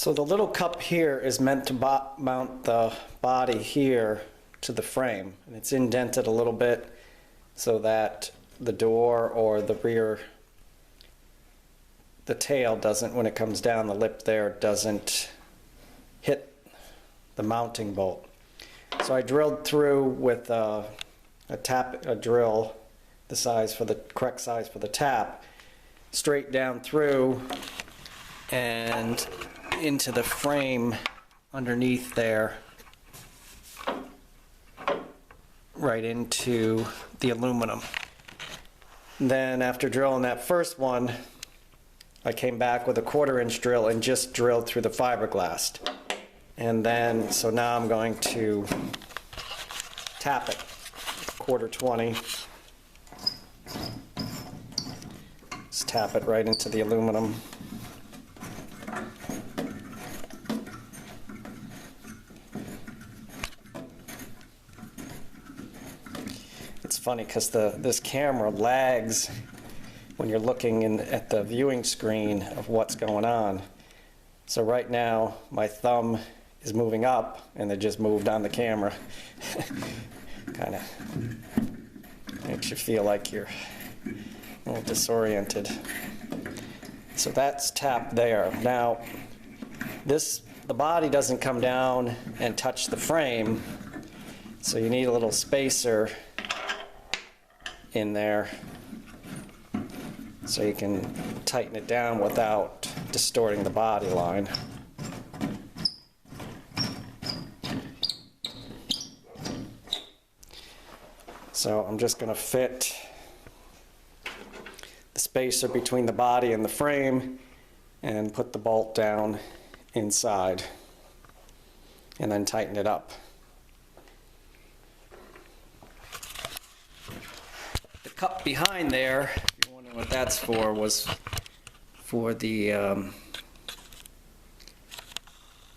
So the little cup here is meant to mount the body here to the frame, and it's indented a little bit so that the door or the rear, the tail doesn't, when it comes down, the lip there doesn't hit the mounting bolt. So I drilled through with a drill, the size for the correct size for the tap, straight down through and into the frame underneath there, right into the aluminum. Then after drilling that first one, I came back with a 1/4-inch drill and just drilled through the fiberglass. And then, so now I'm going to tap it, 1/4-20. Just tap it right into the aluminum. It's funny because this camera lags when you're looking at the viewing screen of what's going on. So right now my thumb is moving up and it just moved on the camera. Kind of makes you feel like you're a little disoriented. So that's tapped there. Now the body doesn't come down and touch the frame, so you need a little spacer in there so you can tighten it down without distorting the body line. So I'm just going to fit the spacer between the body and the frame and put the bolt down inside and then tighten it up. The cup behind there, if you're wondering what that's for, was for the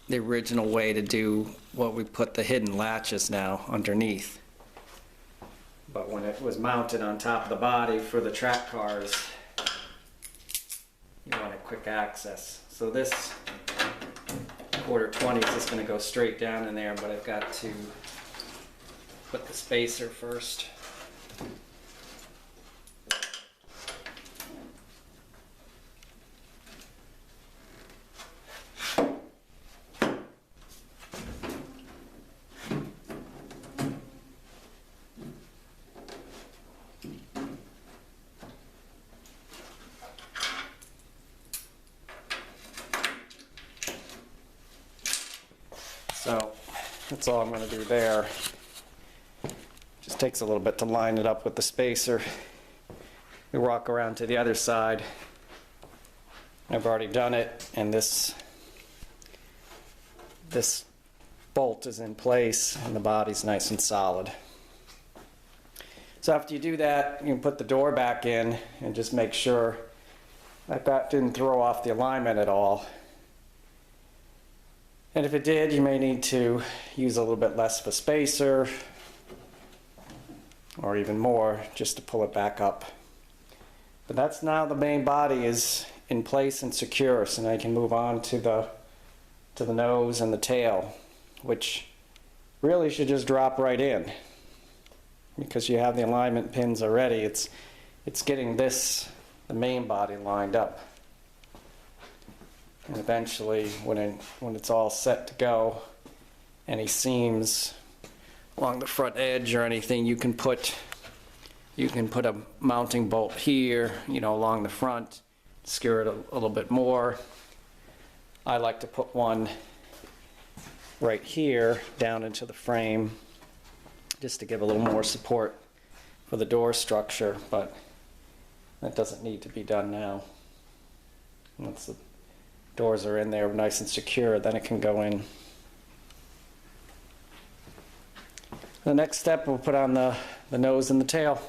original way to do what we put the hidden latches now underneath. But when it was mounted on top of the body for the track cars, you wanted quick access. So this 1/4-20 is just going to go straight down in there, but I've got to put the spacer first. So that's all I'm going to do there. Just takes a little bit to line it up with the spacer. We walk around to the other side. I've already done it, and this bolt is in place and the body's nice and solid. So after you do that, you can put the door back in and just make sure that didn't throw off the alignment at all. And if it did, you may need to use a little bit less of a spacer or even more just to pull it back up. But that's now the main body is in place and secure, so now you can move on to the nose and the tail, which really should just drop right in because you have the alignment pins already. It's getting the main body lined up. And eventually, when it's all set to go, any seams along the front edge or anything, you can put a mounting bolt here, along the front, skewer it a little bit more. I like to put one right here down into the frame, just to give a little more support for the door structure, but that doesn't need to be done now. Once the doors are in there nice and secure, then it can go in. The next step, we'll put on the nose and the tail.